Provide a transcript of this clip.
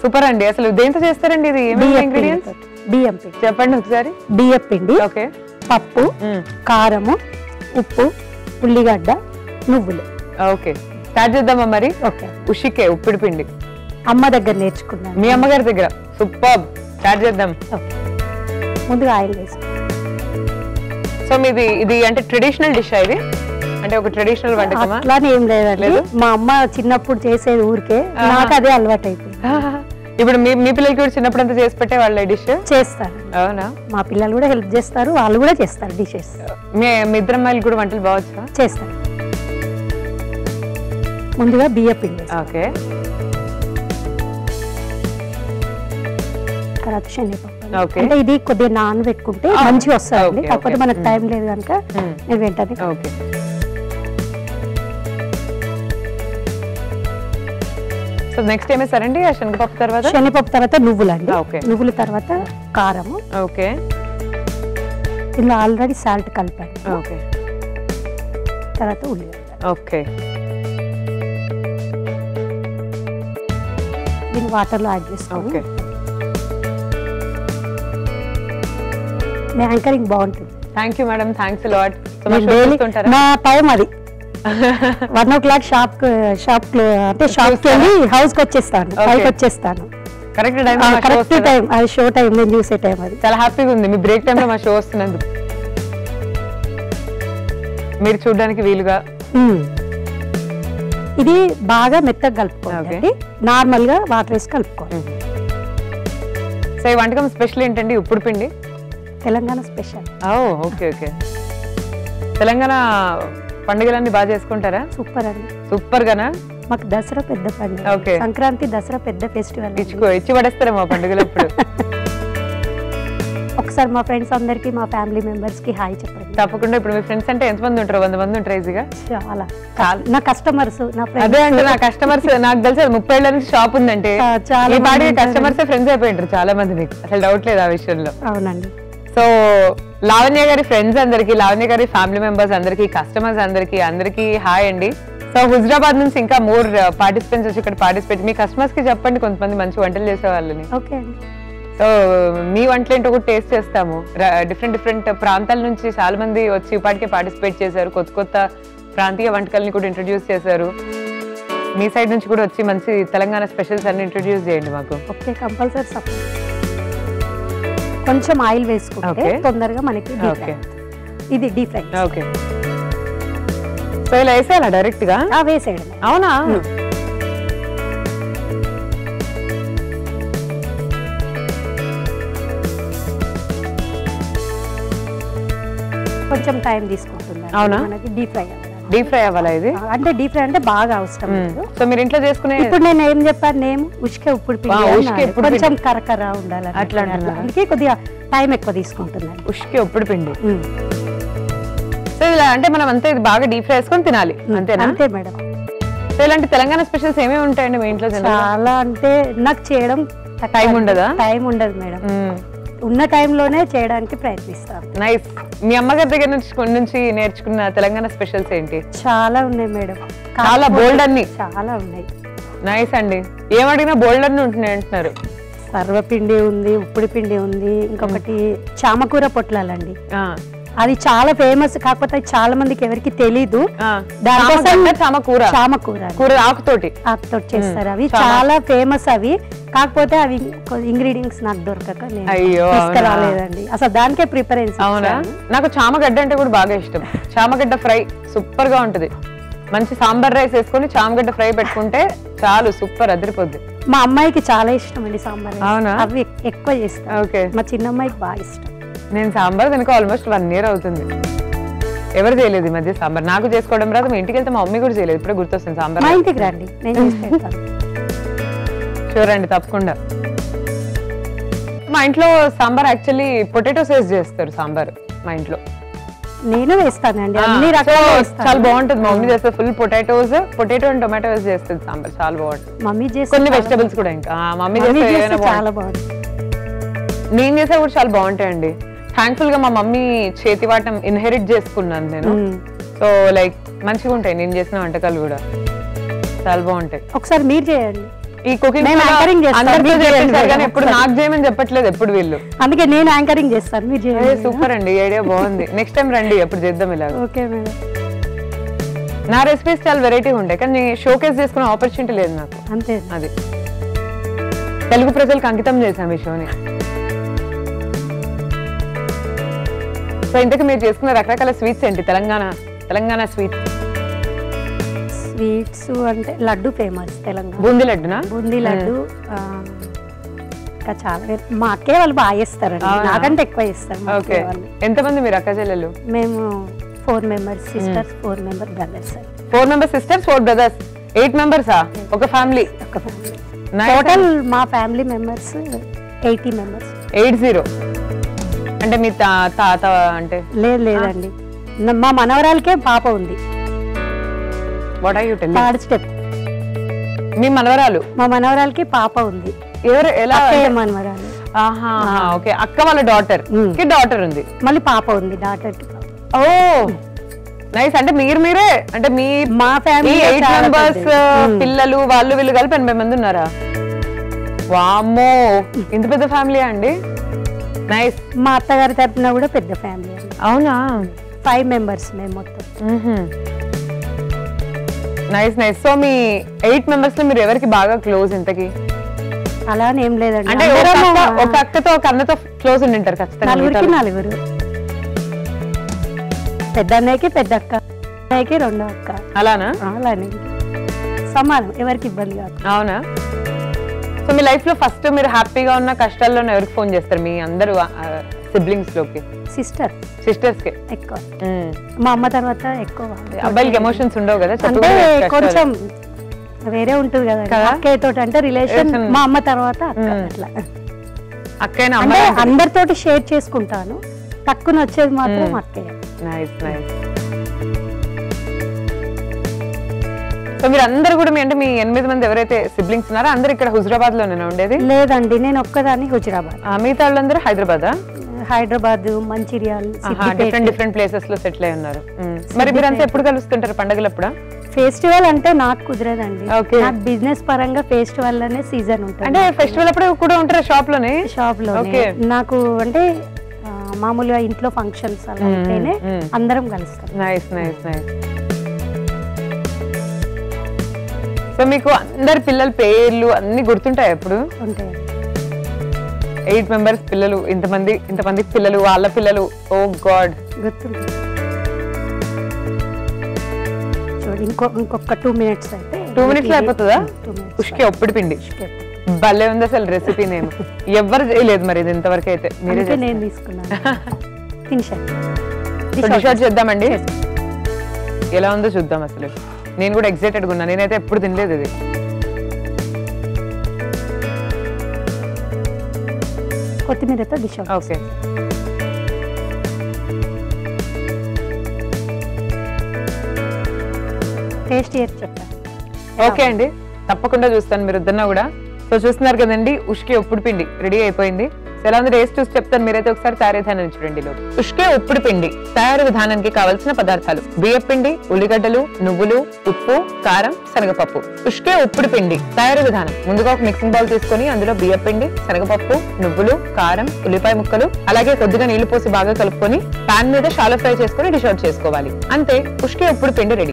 Super అండి. అసలు దేంతో చేస్తారండి ఇది? ఏమేమి ఇంగ్రీడియెంట్స్? బియ్యం పిండి. చెప్పండి ఒకసారి. బియ్యం పిండి, ఓకే, పప్పు, కారము, ఉప్పు, ఉల్లిగడ్డ, నువ్వులు. ఓకే, స్టార్ట్ చేద్దామా మరి? ఓకే. ఉషికే ఉప్పిడి పిండి అమ్మ దగ్గర నేర్చుకున్నాను. మీ అమ్మగారి దగ్గర. సూపర్, స్టార్ట్ చేద్దాం. ముందుగా ఆయిల్ వేసుకో. సో మీది ఇది అంటే ట్రెడిషనల్ డిష్ ఇది? అంటే ఒక ట్రెడిషనల్ వంటకమా? అట్లానే ఏం లేదండి, మా అమ్మ చిన్నప్పుడు చేసేది ఊరికే, నాకు అదే అలవాటు అయిపోయింది. ఇప్పుడు మీ పిల్లలకి కూడా చిన్నప్పుడు అంతా చేసి పెట్టే వాళ్ళ డిష్ చేస్తారు. అవునా? మా పిల్లలు కూడా హెల్ప్ చేస్తారు, వాళ్ళు కూడా చేస్తారు డిషెస్. మీ ఇద్దరు అమ్మాయిలు కూడా వంటలు బాగొచ్చా? చేస్తారు. ముందుగా బియ్యం పిండి, ఓకే, తర్వాత శనగపప్పు. ఓకే, అంటే ఇది కొద్దిగా నానబెట్టుకుంటే మంచిగా వస్తుంది, కాకపోతే మనకు టైం లేదు కనుక నేను వెంటనే. ఓకే. సో నెక్స్ట్ ఏమేసారండి ఆ శనగపప్పు తర్వాత? శనగపప్పు తర్వాత నువ్వులు అండి. ఓకే. నువ్వుల తర్వాత కారము. ఓకే. ఇందులో ఆల్రెడీ సాల్ట్ కలిపాను. ఓకే. తర్వాత ఉల్లిగడ్డ. ఓకే. దీన్ని వాటర్లో యాడ్ చేసుకోండి. ఓకే. మీ యాంకరింగ్ బాగుంటుంది. Thank you madam, thanks a lot. నా టైం అది 1 o'clock షాప్ అంటే షాప్ కి వెళ్ళి హౌస్ కి వచ్చేస్తాను, 5కి వచ్చేస్తాను. కరెక్ట్ టైం, అది షో టైం, నేను చూసే టైం అది. చాలా హ్యాపీగా ఉంది మీ బ్రేక్ టైం లో మా షో వస్తున్నందుకు. మీరు చూడడానికి వీలుగా. ఇది బాగా మెత్తగా కలుపుకోండి, నార్మల్ గా వాటర్ వేసి కలుపుకోండి. సో ఈ వంటకం స్పెషల్ ఏంటండి? ఉప్పుడు పిండి Telangana special. Okay, okay. Telangana పండుగలన్నీ బాగా చేసుకుంటారా? సూపర్ అండి. సూపర్ గానా? మాకు దసరా పెద్ద పండుగ. ఓకే. సంక్రాంతి, దసరా పెద్ద ఫెస్టివల్. ఇచ్చి పడేస్తారా మా పండుగలప్పుడు? ఒకసారి మా ఫ్రెండ్స్ అందరికి, మా ఫ్యామిలీ మెంబర్స్ కి హాయ్ చెప్పండి. తప్పకుండా. ఇప్పుడు మీ ఫ్రెండ్స్ అంటే ఎంతమంది ఉంటారు? 100 మంది ఉంటారు ఈజీగా. చాలా. నా కస్టమర్స్, నా ఫ్రెండ్స్. అదే అంటే నా కస్టమర్స్ నాకు తెలిసి 30 ఏళ్ల నుంచి షాప్ ఉందంటే ఈ పాటి కస్టమర్స్ ఫ్రెండ్స్ అయిపోయింటారు చాలా మంది. మీకు అసలు డౌట్ లేదు ఆ విషయంలో. అవునండి. సో లావణ్య గారి ఫ్రెండ్స్ అందరికి, లావణ్య గారి ఫ్యామిలీ మెంబర్స్ అందరికి, కస్టమర్స్ అందరికి హాయ్ అండి. సో హుజరాబాద్ నుంచి ఇంకా మోర్ పార్టిసిపెంట్స్ వచ్చి ఇక్కడ పార్టిసిపేట్. మీ కస్టమర్స్ కి చెప్పండి కొంతమంది మంచి వంటలు చేసే వాళ్ళని. ఓకే అండి. సో మీ వంటలు ఏంటో కూడా టేస్ట్ చేస్తాము. డిఫరెంట్ ప్రాంతాల నుంచి చాలా మంది వచ్చి ఇప్పటికే పార్టిసిపేట్ చేశారు. కొత్త ప్రాంతీయ వంటకాలని కూడా ఇంట్రడ్యూస్ చేశారు. మీ సైడ్ నుంచి కూడా వచ్చి మంచి తెలంగాణ స్పెషల్స్ అన్ని ఇంట్రడ్యూస్ చేయండి మాకు. Okay, compulsory support. కొంచెం ఆయిల్ వేసుకుంటే తొందరగా మనకి. ఇది డీప్ ఫ్రై. ఓకే. సో ఇలా వేసేయాలా డైరెక్ట్ గా? వేసేయడం. అవునా? కొంచెం టైం తీసుకుంటుంది. అవునా? మనకి డీప్ ఫ్రై. డీప్ ఫ్రై అవ్వాలా ఇది? అంటే డీప్ ఫ్రై అంటే బాగా అవసరం లేదు. సో మీరు ఇంట్లో చేసుకునే. ఇప్పుడు నేను ఏం చెప్పాను, నేను ఉష్కే ఉప్పుడు పిండి, కొంచెం కరకర ఉండాలి అట్లా. అందుకే కొద్దిగా టైం ఎక్కువ తీసుకుంటుంది. ఉష్కే ఉప్పుడు పిండి. సో ఇలా అంటే మనం అంతే ఇది బాగా డీప్ ఫ్రై చేసుకొని తినాలి అంతేనా? అంతే మేడం. సో ఇలాంటి తెలంగాణ స్పెషల్స్ ఏమేమి ఉంటాయండి మీ ఇంట్లో? చాలా. అంటే నాకు చేయడం టైం ఉండదా? టైం ఉండదు మేడం. ఉన్న టైంలోనే చేయడానికి ప్రయత్నిస్తాను. నైస్. మీ అమ్మగారి దగ్గర నుంచి నేర్చుకున్న తెలంగాణ స్పెషల్స్ ఏంటి? చాలా ఉన్నాయి మేడం. చాలా బోల్డ్ అన్ని. చాలా ఉన్నాయి. నైస్ అండి. ఏమడిగినా బోల్డ్ అన్ని ఉంటున్నాయి అంటున్నారు. సర్వపిండి ఉంది, ఉప్పుడు పిండి ఉంది, ఇంకొకటి చామకూర పొట్లాలండి. అది చాలా ఫేమస్, కాకపోతే చాలా మందికి ఎవరికి తెలీదు. చామకూర ఆకుతోటి చేస్తారు. అవి చాలా ఫేమస్. అవి కాకపోతే అవి ఇంగ్రీడియంట్స్ నాకు దొరకక తీసుకురాలేదండి. అసలు దానికే ప్రిపరెన్స్. అవునా? నాకు చామగడ్డ అంటే కూడా బాగా ఇష్టం. చామగడ్డ ఫ్రై సూపర్ గా ఉంటది. మంచి సాంబార్ రైస్ వేసుకొని చామగడ్డ ఫ్రై పెట్టుకుంటే చాలు, సూపర్ అదిరిపోద్ది. మా అమ్మాయికి చాలా ఇష్టం అండి సాంబార్. అవునా? అవి ఎక్కువ చేస్తాను. మా చిన్న అమ్మాయికి బాగా ఇష్టం. నేను సాంబార్ కనుక ఆల్మోస్ట్ 1 year అవుతుంది. ఎవరు చేయలేదు ఈ మధ్య సాంబార్. నాకు చేసుకోవడం రాదు. మా ఇంటికి వెళ్తే మా మమ్మీ కూడా చేయలేదు. ఇప్పుడే గుర్తొస్తుంది సాంబార్. మా ఇంటికి రండి, నేను షూర్ అండి, తప్పకుండా. మా ఇంట్లో సాంబార్ యాక్చువల్లీ పొటాటోస్ వేసి చేస్తారు సాంబార్. మా ఇంట్లో నేను వేస్తానండి, అన్ని రకాలు చాలా బాగుంటుంది. మా మమ్మీ చేస్తారు ఫుల్ పొటాటో అండ్ టొమాటో వేసి చేస్తుంది సాంబార్. చాలా బాగుంటుంది. మమ్మీ చేస్తే కొన్ని వెజిటబుల్స్ కూడా ఇంకా మమ్మీ చేస్తే చాలా బాగుంటుంది. నేను చేసే కూడా చాలా బాగుంటాయండి. థ్యాంక్ఫుల్ గా మా మమ్మీ చేతివాటం ఇన్హెరిట్ చేసుకున్నాను నేను. సో లైక్ మంచిగా ఉంటాయి నేను చేసిన వంటకాలు కూడా చాలా బాగుంటాయి. ఒకసారి మీరు చేయండి. ఈ కుకింగ్ నేను యాంకరింగ్ చేస్తాను కానీ ఎప్పుడు నాకు చేయమని చెప్పట్లేదు ఎప్పుడు వీళ్ళు. అందుకే నేను యాంకరింగ్ చేస్తాను, మీరు చేయండి. సూపర్ అండి, ఐడియా బాగుంది. నెక్స్ట్ టైం రండి, ఎప్పుడు చేద్దాం ఇలా. Okay madam. నా రెసిపీస్ చాలా వెరైటీ ఉంటాయి కానీ షోకేస్ చేసుకునే ఆపర్చునిటీ లేదు నాకు. అంతే, అది తెలుగు ప్రజలకు అంకితం చేశాం ఈ షోని. సో ఇంతకు మీరు చేసుకున్న రకరకాల స్వీట్స్ ఏంటి? తెలంగాణ స్వీట్స్ అంటే లడ్డు ఫేమస్ తెలంగాణ. బూందీ లడ్డునా? బూందీ లడ్డు, ఇంకా చాలా. మా అక్కయ్య వాళ్ళు బాగా చేస్తారండి, నాకంటే ఎక్కువ చేస్తారు. ఓకే, ఎంతమంది మీరు అక్క చెల్లెలు? మేము 4 members sisters, 4 members brothers. 4 members sisters, 4 brothers, 8 members ఒక ఫ్యామిలీ. టోటల్ మా ఫ్యామిలీ మెంబర్స్ 80 members. 80 అంటే మీ తాత అంటే? లేదండి, మా మనవరాలకే పాప ఉంది. What are you telling? Third step. మీ మనవరాలు? మా మనవరాలకి పాప ఉంది. ఎవరు? ఎలా? మనవరాలు. ఓకే, అక్క వాళ్ళ డాటర్ కి డాటర్ ఉంది, మళ్ళీ పాప ఉంది, డాటర్ కి. ఓ నైస్. అంటే మీరే అంటే మా ఫ్యామిలీ 8 members పిల్లలు వాళ్ళు వీళ్ళు కలిపి 80 మంది ఉన్నారా? వామ్మో, ఇంత పెద్ద ఫ్యామిలీ అండి. నైస్. మా అత్తగారి తరపున కూడా పెద్ద ఫ్యామిలీ. అవునా? 5 members మేము మొత్తం. Nice nice. సో మీ 8 members లో మీరు ఎవరికి బాగా క్లోజ్? ఇంతకి అలా ఏం లేదండి, అంటే ఒక అక్కతో ఒక అన్నతో క్లోజ్ ఉండింటారు ఖచ్చితంగా. 4 పెద్ద అన్నయ్యకి పెద్ద అక్క, అన్నయ్యకి 2వ అక్క. అలానా? అలానే సమానం, ఎవరికి ఇబ్బంది కాదు. అవునా? సో మీ లైఫ్ లో ఫస్ట్ మీరు హ్యాపీగా ఉన్న కష్టాల్లో ఎవరికి ఫోన్ చేస్తారు మీ అందరూ సిబ్లింగ్స్ లోకి? సిస్టర్స్ కి ఎక్కువ, మా అమ్మ తర్వాత ఎక్కువ. అబ్బాయిలకి ఎమోషన్స్ ఉండవు కదా? అంటే కొంచెం వేరే ఉంటుంది కదా అక్కయ్య తోటి, అంటే రిలేషన్ మా అమ్మ తర్వాత అట్లా. అక్కయ్య అంటే అందరితోటి షేర్ చేసుకుంటాను, తక్కువ వచ్చేది మాత్రం అక్కయ్య. Nice nice. సో మీరు అందరు కూడా మీ 8 మంది ఎవరైతే సిబ్లింగ్స్ ఉన్నారో అందరు ఇక్కడ హుజరాబాద్ లోనే ఉండేది? లేదండి, నేను ఒక్కదాన్ని హుజరాబాద్. మిగతా వాళ్ళందరూ హైదరాబాద్, మంచిర్యాల్, డిఫరెంట్ ప్లేసెస్ లో సెటిల్ అయి ఉన్నారు. మరి మీరంతా ఎప్పుడు కలుస్తుంటారు? పండుగలప్పుడా? ఫెస్టివల్ అంటే నాకు కుదరదండి, నాకు బిజినెస్ పరంగా ఫెస్టివల్ అనే సీజన్ ఉంటుంది. అంటే ఫెస్టివల్ అప్పుడు కూడా ఉంటారా షాప్ లోనే? షాప్ లో నాకు అంటే మామూలుగా ఇంట్లో ఫంక్షన్స్ అలా అయితేనే అందరం కలుస్తాం. Nice nice nice. సో మీకు అందరి పిల్లల పేర్లు అన్ని గుర్తుంటాయి ఎప్పుడు? ఉంటాయి. 8 members పిల్లలు, ఇంతమంది పిల్లలు, వాళ్ళ పిల్లలు, ఓ గాడ్ గుర్తుంటాయి. చూడండి, ఇంకొక 2 minutes అయితే 2 minutes లో అయిపోతుందా? ఉష్కే ఒప్పుడు పిండి. భలే ఉంది అసలు రెసిపీ. నేను ఎవ్వరు చేయలేదు మరి ఇది ఇంతవరకు అయితే. మీరే నేను తీసుకున్నాను. డిషార్ట్ చేద్దామండి, ఎలా ఉందో చూద్దాం. అసలు నేను కూడా ఎక్సైటెడ్గా ఉన్నా, నేనైతే ఎప్పుడు తినలేదు ఇది. కొత్తిమీరతో డిషార్ట్. ఓకే, టేస్ట్ చేసి చెప్తాను. ఓకే అండి, తప్పకుండా చూస్తాను మీరు వద్దన్నా కూడా. సో చూస్తున్నారు కదండి, ఉష్కే ఒప్పుడు పిండి రెడీ అయిపోయింది. ఎలా ఉంది టేస్ట్ చూసి చెప్తాను. మీరైతే ఒకసారి తయారీ విధానం చూడండి. ఉష్కే ఒప్పుడు పిండి తయారు విధానానికి కావాల్సిన పదార్థాలు: బియ్యం పిండి, ఉల్లిగడ్డలు, నువ్వులు, ఉప్పు, కారం, శనగపప్పు. ఉష్కే ఒప్పుడు పిండి తయారు విధానం: ముందుగా ఒక మిక్సింగ్ బౌల్ తీసుకొని అందులో బియ్యం పిండి, శనగపప్పు, నువ్వులు, కారం, ఉల్లిపాయ ముక్కలు, అలాగే కొద్దిగా నీళ్లు పోసి బాగా కలుపుకొని పాన్ మీద షాలో ఫ్రై చేసుకుని డిష్ అవుట్ చేసుకోవాలి. అంతే, ఉష్కే ఒప్పుడు పిండి రెడీ.